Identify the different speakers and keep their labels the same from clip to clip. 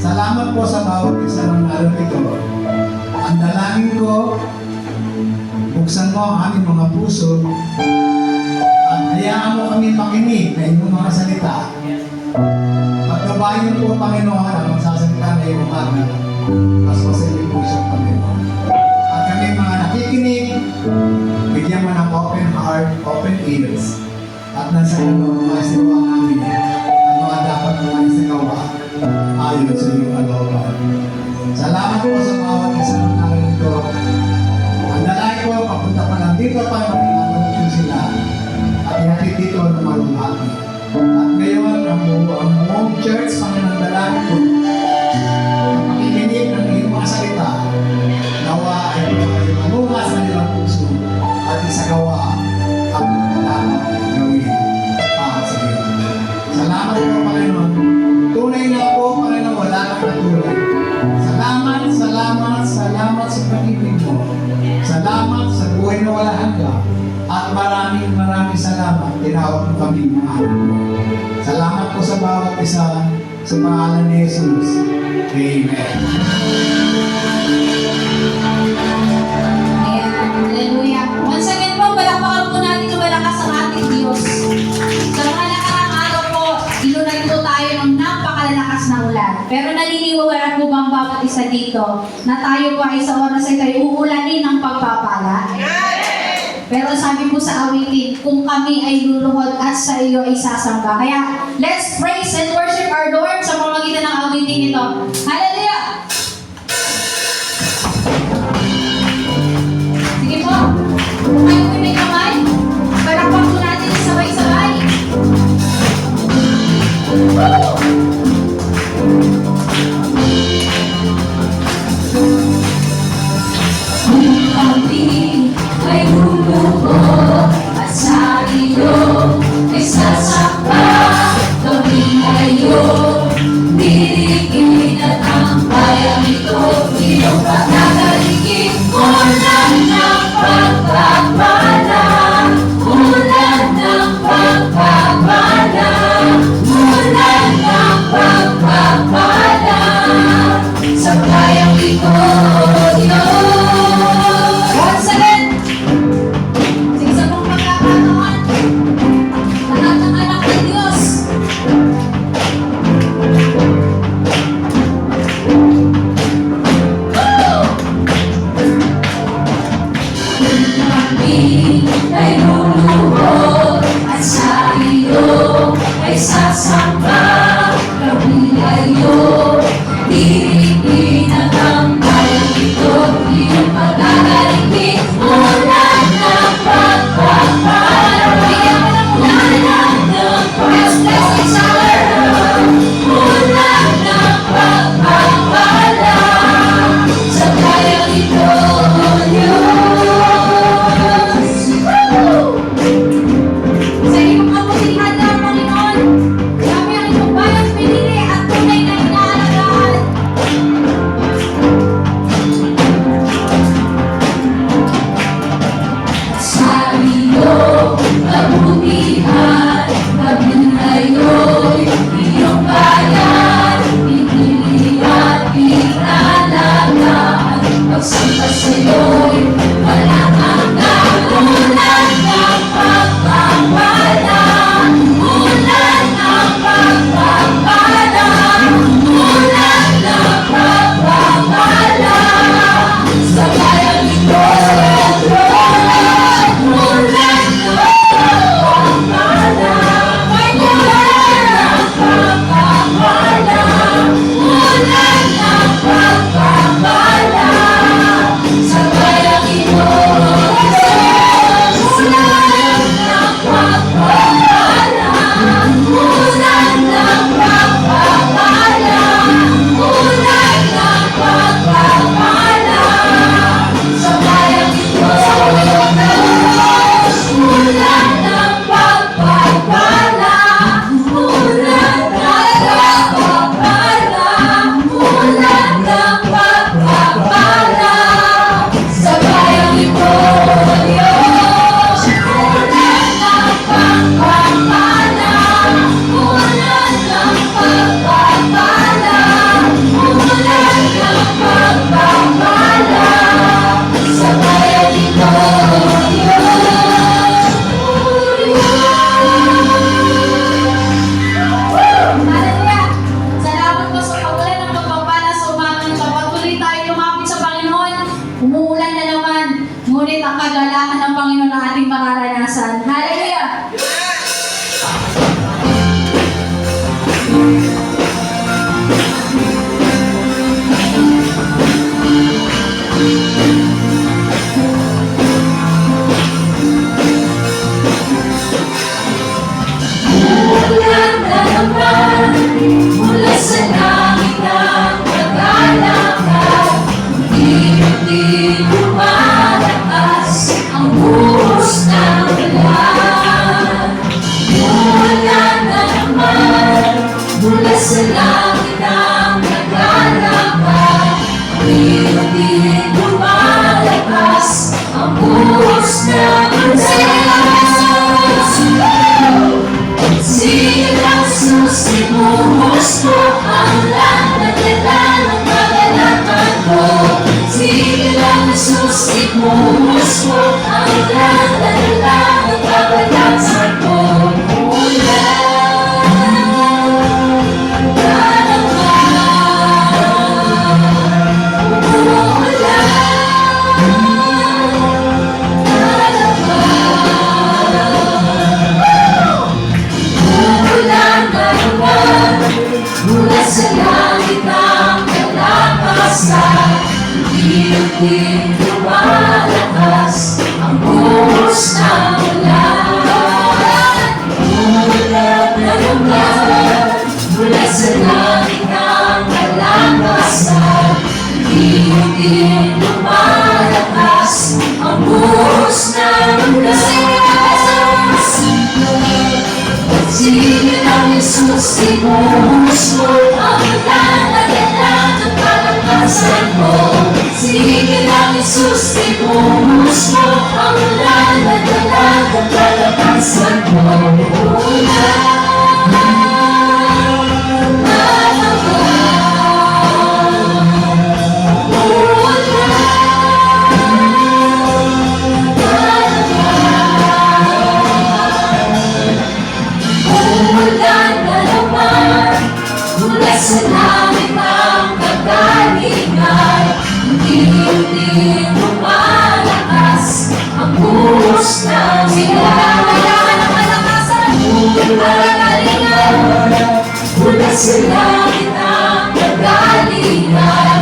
Speaker 1: Salamat po sa bawat isa ng narito. Ang dalangin ko, buksan mo ang aming mga puso at hayaan mo kami makinig na inyong mga salita. Pagkabayan po, Panginoon, ang magsasalita na iyong umaga. Paspasan niyo po siya, Panginoon. At kami mga nakikinig, bigyan mo ng open heart, open ears. At nasa iyong mga sigawa namin ang mga dapat mga isigawa ayon sa iyong kalooban. Salamat po sa bawat isa ng narito. Ang dalay ko, papunta pa lang dito pa, maningaman sila at ihatid dito ng malumati. At ngayon, ang buong church, Panginoon, dalay ko, makikinig ng iyong mga salita, nawa ay manumas ng ilang puso at isagawa ang dapat gawin para sa iyo. Salamat po, Panginoon. Tunay na po, Panginoon, wala kang katulad. Salamat, salamat, salamat sa pag-ibig mo. Salamat sa buhay na wala hanggang. At maraming salamat. Tinawag mo kami mga anak mo. Salamat po sa bawat isa sa pangalan ni Jesus. Amen.
Speaker 2: Hallelujah. Once again po, palakpakan po natin yung malakas ang ating Diyos. Sa mga nakarang Pero naniniwala po bang bawat isa dito na tayo po ay sa oras ay tayo uulanin ng pagpapala? Pero sabi po sa awitin, kung kami ay luluhod at sa iyo ay sasamba. Kaya, let's praise and worship our Lord sa pamamagitan ng awitin ito. Hallelujah! Sige po, kung kayo po may kamay, palakpak po natin sabay-sabay. Woo! Kami ay luluhod at sa iyo ay sasamba. Kami ngayon dirigin at ang bayang ito iyong pagkakaligid. Ulan ng pagpapala, ulan ng pagpapala, ulan ng pagpapala sa bayang ito. Once again, sa isa pong pagkakataon, lahat ng anak ng Diyos, kami ay luluhod at sa iyo ay sasamba. Kami ngayon dirigin at ang bayang ito iyong pagkakaligid. Ulan ng pagpapala, ulan ng pagpapala, ulan ng pagpapala sa bayang ito. Sa iyong kabutihan ng Panginoon, kami ang iyong bayang pinili at tunay na inaalagaan. Sa iyo, kabutihan, kami ngayon, iyong bayan, pinili at inaalagaan. Pagsamba sa'yo'y walang hanggan. Ulan ng pagpapala, ulan ng pagpapala, ulan ng pagpapala sa bayang ito. Ulan ng pagpapala, ulan ng pagpapala, ulan ng pagpapala sa bayang ito. Ulan ng pagpapala, ulan ng pagpapala, ulan ng pagpapala sa bayang ito. Ulan ng pagpapala, ulan ng pagpapala, ulan ng pagpapala sa bayang ito. Ulan ng pagpapala, ulan ng pagpapala, ulan ng pagpapala sa bayang ito. Hallelujah! Salamat po sa pagulan ng pagpapala sa umagang ito. Patuloy tayo lumapit sa Panginoon. Umuulan na naman, ngunit ang kagalakan ng Panginoon ang ating mararanasan. Hallelujah! Ulan na naman mula sa langit ang kagalakan. Unti-unti lumalakas ang buhos ng ulan. Ulan na naman mula sa langit ang kagalakan. Unti-unti lumalakas ang buhos ng ulan. Silang susi buhos mo ang ulan na dala ng kagalakan ko. Silang susi buhos mo ang ulan na dala ng kagalakan ko. Ulan na naman.
Speaker 3: mula sa langit ang kalakasan. Hindi lumalakas ang buhos ng ulan. Umulan na ulan, mula sa langit ang kalakasan. Hindi lumalakas ang buhos ng ulan. Sige lang, Jesus, ibuhos mo ang ulan na dalang ng kalakasan mo. Sige lang, Jesus, ibuhos mo ang ulan na dalang ng kalakasan mo. Umulan na naman, mula sa langit ang kagalingan. Hindi lumalakas ang buhos ng ulan. Kailangan ng kalakasan, kagalingan. Mula sa langit ang kagalingan.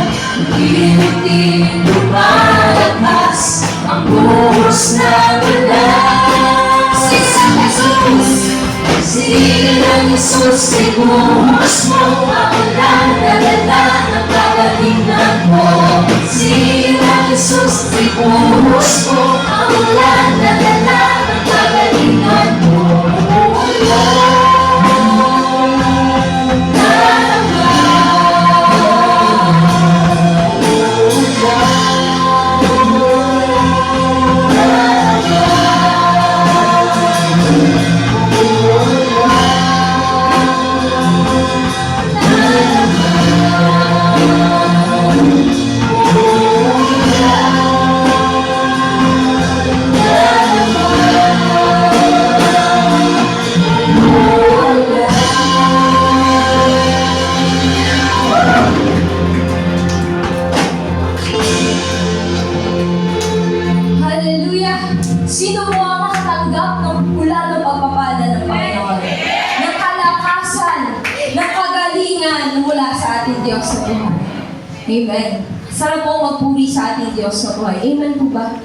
Speaker 3: Hindi lumalakas ang buhos ng ulan. Sige lang, Jesus, ibuhos mo ang ulan na dalang ng kagalingan mo. Sige lang, Jesus, ibuhos mo ang ulan na dalang ng kagalingan mo. Hallelujah! Sino mo ang makatanggap ng ulan ng pagpapala ng Panginoon? Ng kalakasan, ng kagalingan mula sa ating Diyos na buhay. Amen. Sarap po magpuri sa ating Diyos na buhay. Amen po ba?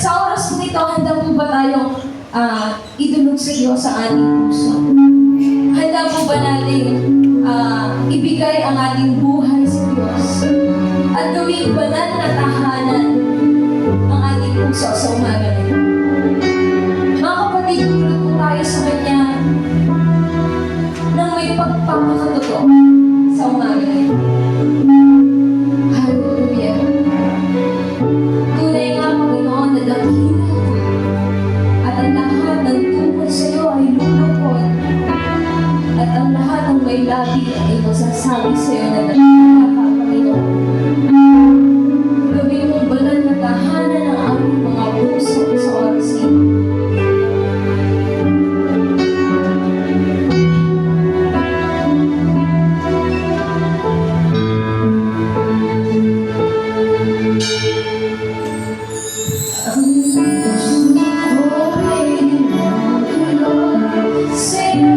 Speaker 3: Sa oras po ito, handa po ba tayong idulog sa Diyos ang ating puso? Handa po ba natin ibigay ang ating buhay sa Diyos? At gawing banal na tahanan ang ating puso sa umaga na ito. Mga kapatid, tulog po tayo sa Kanya nang may pagpapakatotoo sa umaga na ito. Hallelujah! Tunay nga, Panginoon, na dakila at ang lahat ng tungkol sa iyo ay lulukod at ang lahat ng may labi ay masasabi sa iyo na dakila ka, Panginoon. Gawin mong banal na tahanan ng aming mga puso sa oras ito. Ang puso ko ay lumulog sa iyo.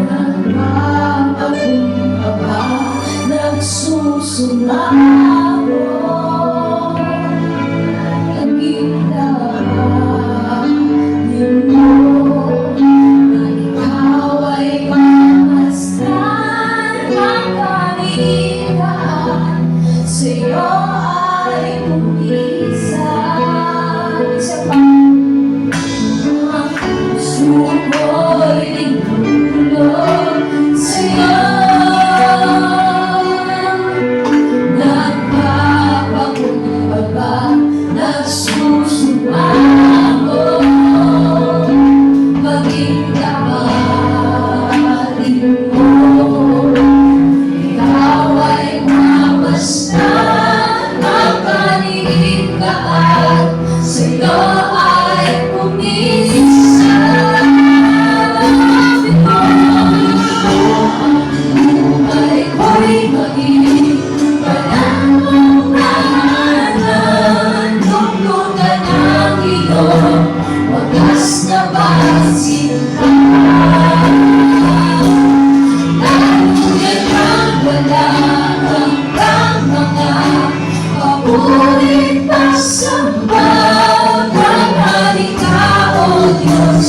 Speaker 3: Nagpapalagay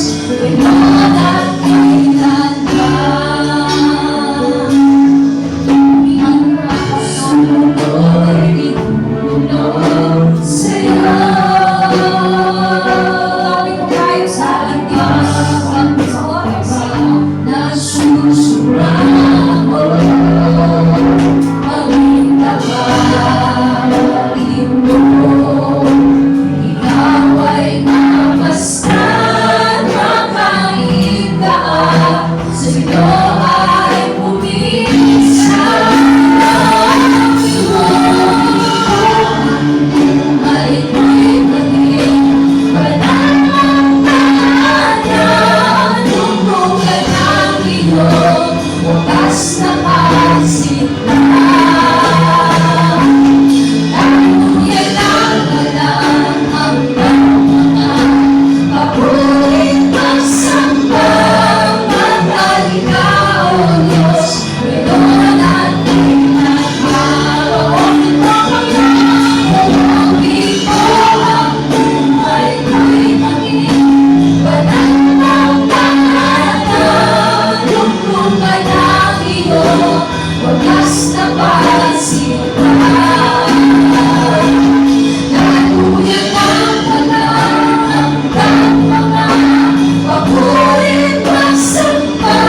Speaker 3: ngayon at kailanman. Ang pagkasunod ay tulong sa'yo. Kapit mo tayo sa ating Diyos, sa oras na susuramo. Maging kapatid mo, ikaw ay namastan, makaintaan, sa'yo ay pumisan ang iyong ay ko'y maging pananampalataya, tungtungan ang iyong wakas na kasintahan. Tuluyan ang walang hanggang mga papulit magsamba, maghalika, O Diyos, ngayon at kailanman. Pag-ibig mo ang buhay ko'y maging pananampalataya, tungtungan ang iyong wakas na kasintahan. Tuluyan ang walang hanggang mga papulit magsamba,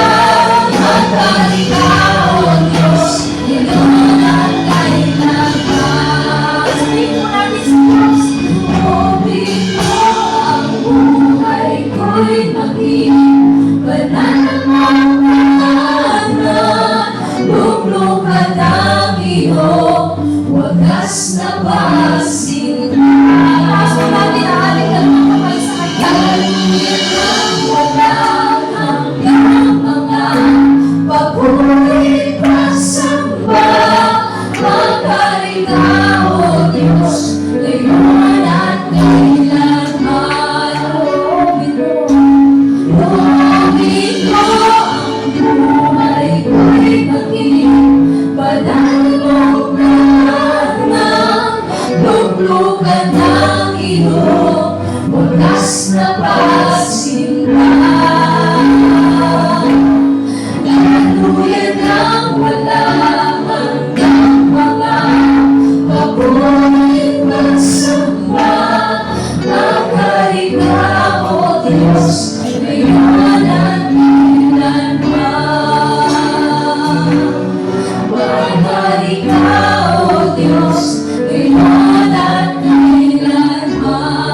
Speaker 3: maghalika, O Diyos, ngayon at kailanman. Sabihin mo natin sa Diyos, tubig mo ang buhay ko'y maging pananampalataya, luklukan ang iyong wagas na kasintahan. Taas mo natin ang ating dalawang kamay sa Kanya. Tuluyan ang walang hanggang mga papulit magsamba, maghalika, O Diyos, ngayon at kailanman. Tubig mo ang buhay ko'y maging pananampalataya, luklukan ang iyong wakas na kasintahan. Tuluyan ang walang hanggang mga papulit magsamba, maghalika, O Diyos, ngayon at kailanman. Maghalika, O Diyos, ngayon at kailanman.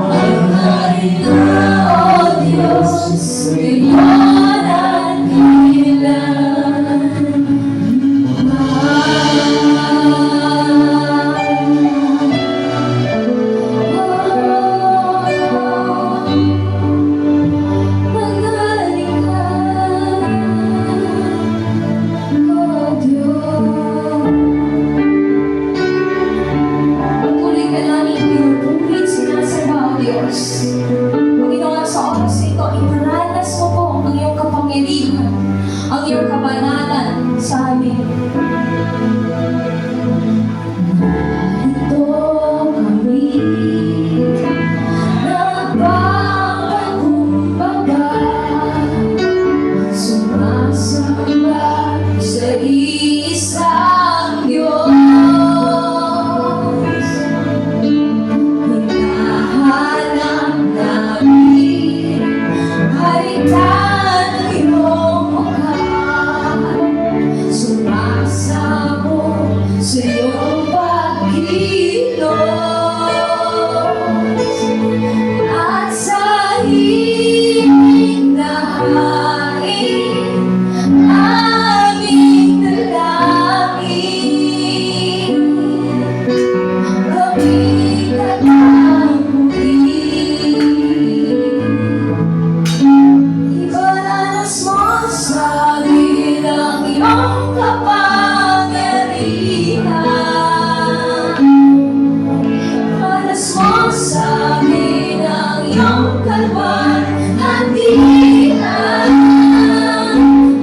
Speaker 3: Maghalika, O Diyos, ngayon at Patuloy ka namin pinupulit, sinasamba, O Diyos. Panginoon, sa oras ito, iparanas mo po ang iyong kapangyarihan, ang iyong kabanalan sa amin. Ito kami, nagpapakumbaba, sumasamba sa iisang Diyos. Hinahanap namin halikan ng iyong mukha, sumasamo sa iyong pagkilos, at sa himig na hain aming dalangin. Kami katamuli, ibaranas mo sa amin ang iyong kapangyarihan. Ibaranas mo sa amin ang iyong kalwalhatian,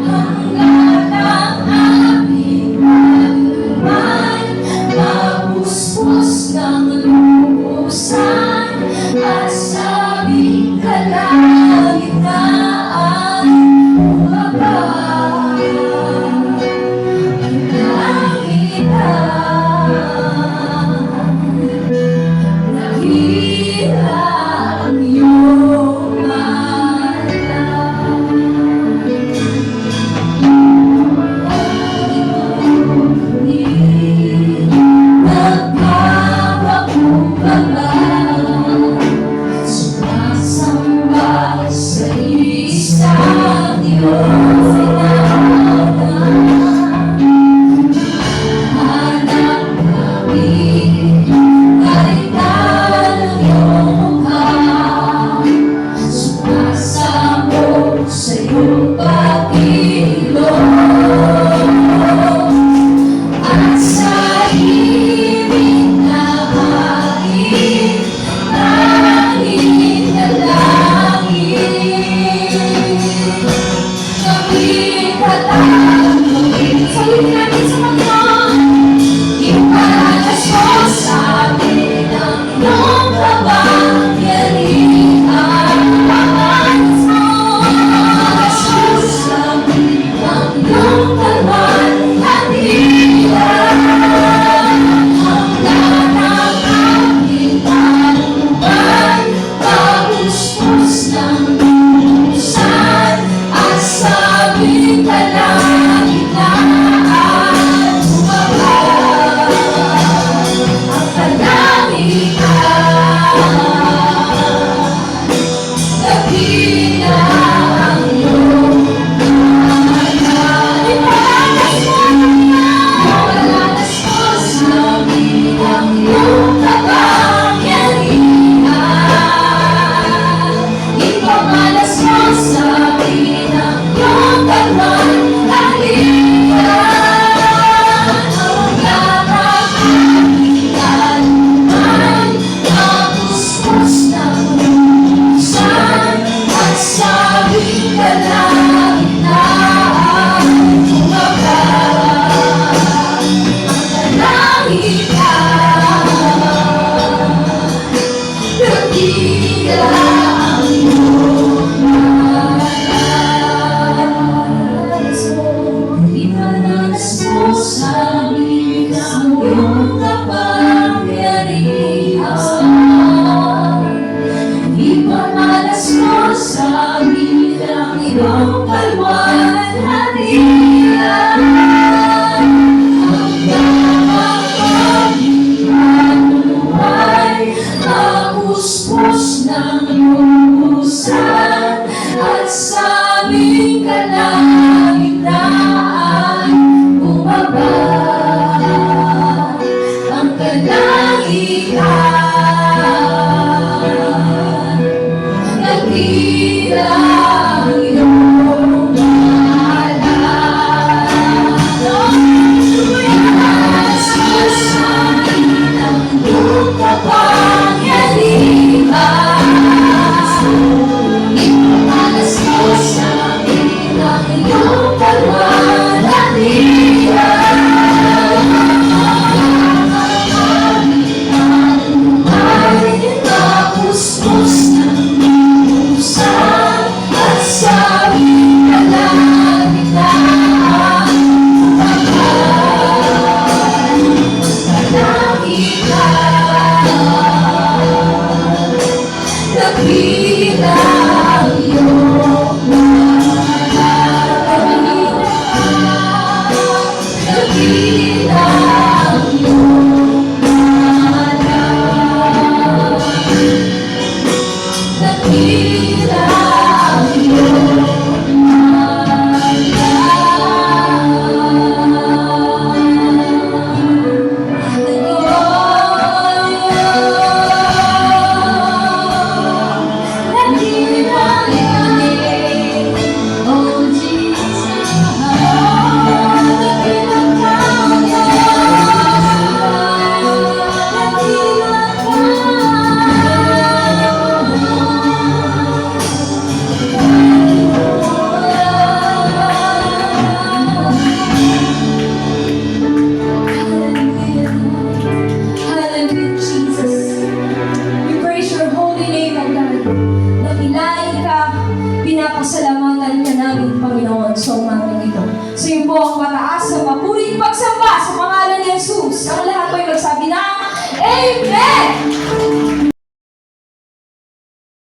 Speaker 3: hanggang ang aming pagmamay mapuspos ng lubusan at sa
Speaker 2: Pinapasalamatan ka namin, Panginoon, sa umagang ito. Sa iyo po ang mataas na